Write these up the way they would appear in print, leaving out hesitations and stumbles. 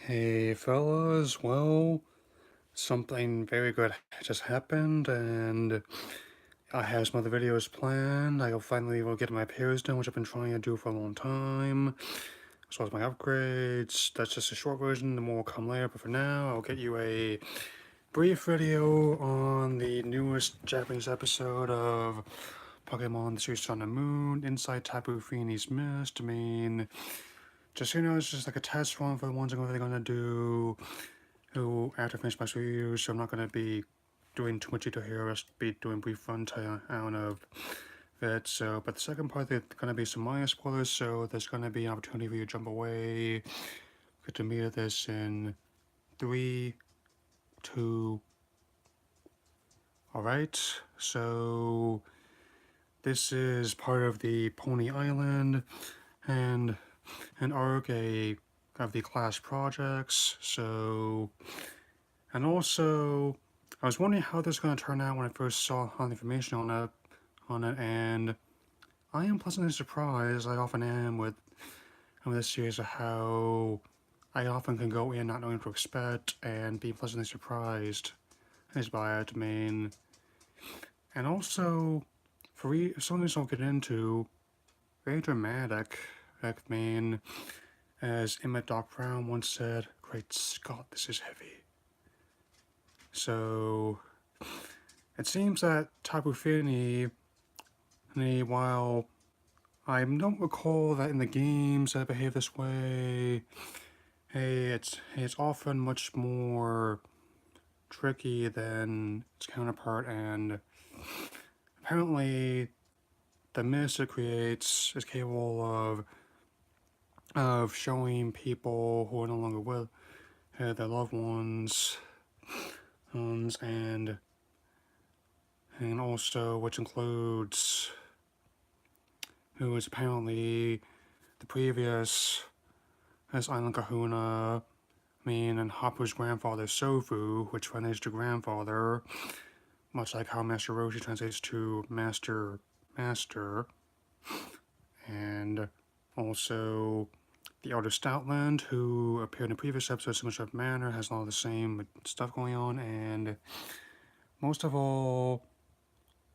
Hey fellas, well, something very good just happened, and I have some other videos planned. I'll finally will get my repairs done, which I've been trying to do for a long time, as well as my upgrades. That's just a short version, the more will come later, but for now, I'll get you a brief video on the newest Japanese episode of Pokémon The Search on the Moon, inside Tapu-Fini's Mist. I mean, just so you know, it's just like a test run for the ones I'm really gonna do after I finish my review, so I'm not gonna be doing too much detail here. I'll just be doing brief run out of it. So, but the second part, there's gonna be some minor spoilers, so there's gonna be an opportunity for you to jump away. Get to meet this in 3, 2. All right. So this is part of the Pony Island and an arc of the class projects. So, and also, I was wondering how this is going to turn out when I first saw all the information on it, and I am pleasantly surprised. I often am with this series of how I often can go in not knowing what to expect and be pleasantly surprised by it. I mean, and also for something I'll get into, very dramatic. I mean, as Emmett Doc Brown once said, "Great Scott, this is heavy." So it seems that Tapu-Fini, while I don't recall that in the games that behave this way, it's often much more tricky than its counterpart, and apparently the mist it creates is capable of showing people who are no longer with their loved ones, and also which includes who is apparently the previous as Island Kahuna, and Hapu's grandfather Sofu, which translates to grandfather, much like how Master Roshi translates to master, and also the Elder Stoutland, who appeared in previous episodes in much of manner, has all the same stuff going on, and most of all,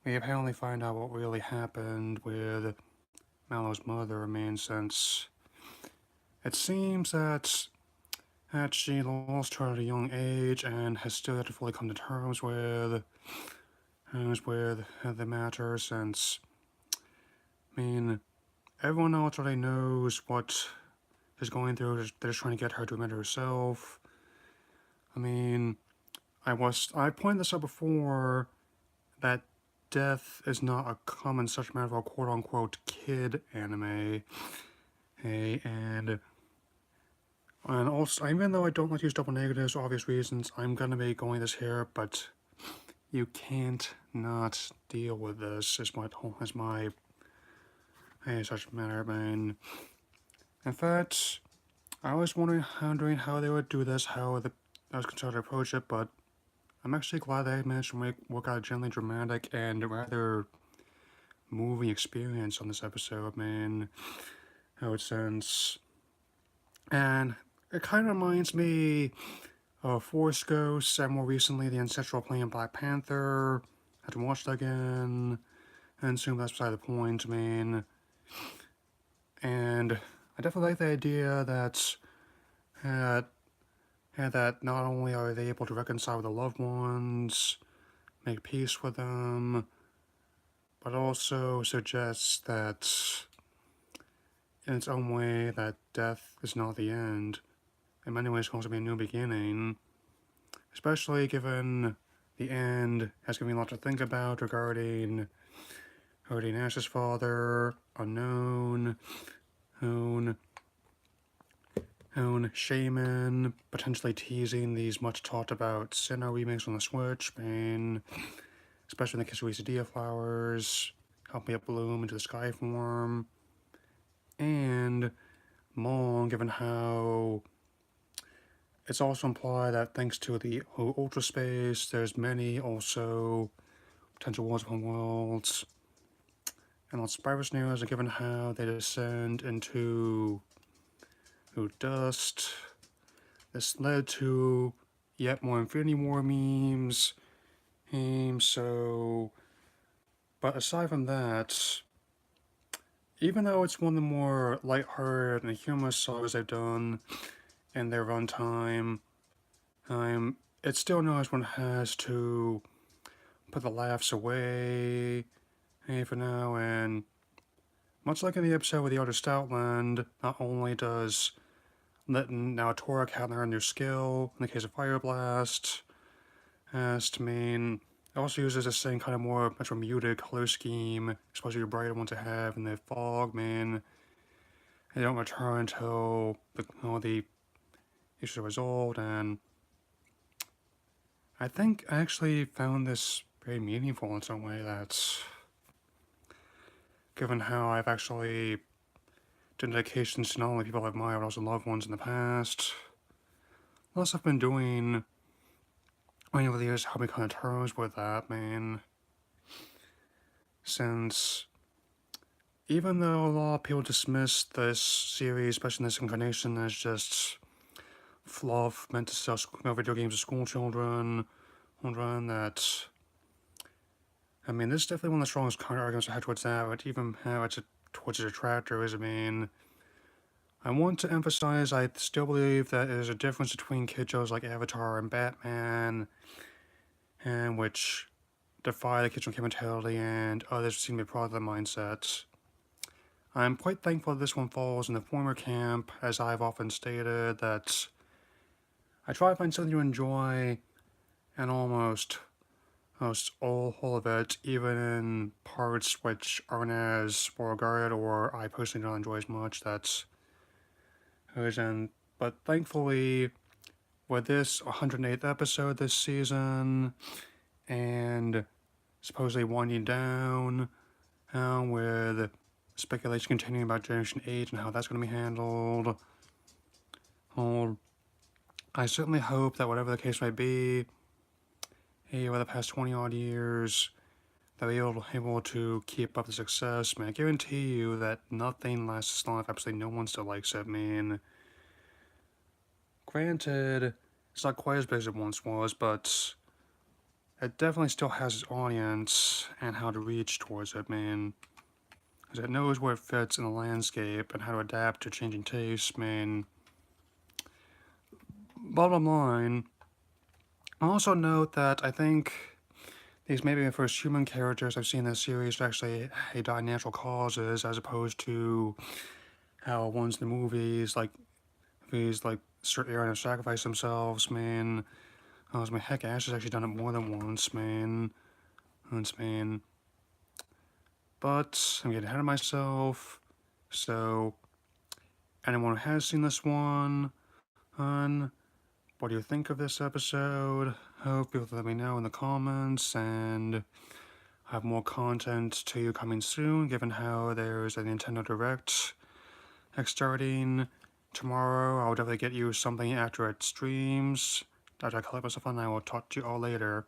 we apparently find out what really happened with Mallow's mother. Since it seems that she lost her at a young age and has still yet to fully come to terms with the matter, since everyone else already knows what is going through. They're just trying to get her to admit it herself. I pointed this out before that death is not a common subject matter of a quote-unquote kid anime. Hey, and also, even though I don't like to use double negatives for obvious reasons, I'm gonna be going this here, but you can't not deal with this as my such matter. In fact, I was wondering how they would do this, I was concerned to approach it, but I'm actually glad they managed to work out a gently dramatic and rather moving experience on this episode, since, and it kind of reminds me of Force Ghosts, and more recently the Ancestral Plane Black Panther. I had to watch that again, and assume that's beside the point. And I definitely like the idea that not only are they able to reconcile with their loved ones, make peace with them, but also suggests that in its own way that death is not the end. In many ways, it's going to be a new beginning, especially given the end has given me a lot to think about regarding Ash's father, Unknown, Shaman, potentially teasing these much talked about Sinnoh remakes on the Switch, especially in the case of Quesadilla flowers, Help Me Up Bloom into the Sky form, and Mong, given how it's also implied that thanks to the Ultra Space, there's many also potential worlds upon worlds, and on Spyro scenarios, and given how they descend into dust, this led to yet more Infinity War memes. So, but aside from that, even though it's one of the more lighthearted and humorous sagas they've done in their runtime, it still knows one has to put the laughs away for now, and much like in the episode with the Artist Outland, not only does letting now Tora count learn new skill in the case of Fire Blast, as to mean it also uses the same kind of much more muted color scheme, especially your brighter ones to have in the fog, man. They don't return until all the issues are resolved, and I think I actually found this very meaningful in some way. That's given how I've actually done dedications to not only people I've admired, but also loved ones in the past. Plus, I've been doing over the years, helped me come to terms with that, man. Since even though a lot of people dismiss this series, especially in this incarnation, as just fluff meant to sell video games to school children, that I mean, this is definitely one of the strongest counter arguments I have towards that, but even how it's towards its detractors. I mean, I want to emphasize I still believe that there's a difference between kid shows like Avatar and Batman, and which defy the kid show mentality, and others seem to be proud of the mindset. I'm quite thankful that this one falls in the former camp, as I've often stated, that I try to find something to enjoy, and almost all of it, even in parts which aren't as well regarded or I personally don't enjoy as much. That's but thankfully, with this 108th episode this season, and supposedly winding down, with speculation continuing about Generation 8 and how that's going to be handled, I certainly hope that whatever the case may be, over the past 20 odd years, that we're able to keep up the success. Man, I guarantee you that nothing lasts as long if absolutely no one still likes it, man. Granted, it's not quite as big as it once was, but it definitely still has its audience and how to reach towards it, man. Because it knows where it fits in the landscape and how to adapt to changing tastes, man. Bottom line, I'll also note that I think these may be the first human characters I've seen in this series to actually die natural causes, as opposed to how ones in the movies, like Sir Aaron have sacrificed themselves, man. Heck, Ash has actually done it more than once, man. But I'm getting ahead of myself. So, anyone who has seen this one, what do you think of this episode? Hope you'll let me know in the comments, and have more content to you coming soon, given how there's a Nintendo Direct starting tomorrow. I'll definitely get you something after it streams, after I collect myself, and I will talk to you all later.